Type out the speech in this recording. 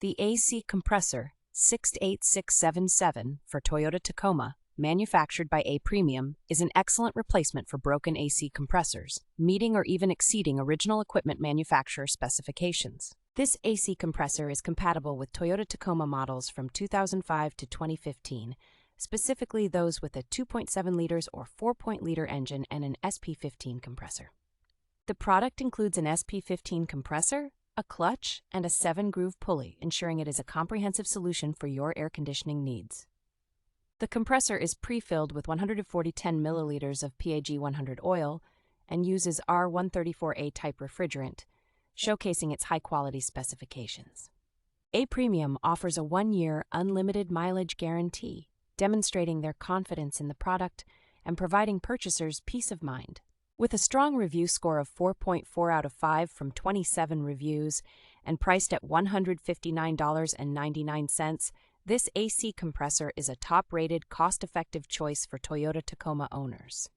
The AC Compressor 68677 for Toyota Tacoma, manufactured by A Premium, is an excellent replacement for broken AC compressors, meeting or even exceeding original equipment manufacturer specifications. This AC compressor is compatible with Toyota Tacoma models from 2005 to 2015, specifically those with a 2.7 liters or 4-liter engine and an SP15 compressor. The product includes an SP15 compressor, a clutch, and a 7-groove pulley, ensuring it is a comprehensive solution for your air conditioning needs. The compressor is pre-filled with 140-10 milliliters of PAG 100 oil and uses R134A type refrigerant, showcasing its high-quality specifications. A Premium offers a 1-year unlimited mileage guarantee, demonstrating their confidence in the product and providing purchasers peace of mind. With a strong review score of 4.4 out of 5 from 27 reviews and priced at $159.99, this AC compressor is a top-rated, cost-effective choice for Toyota Tacoma owners.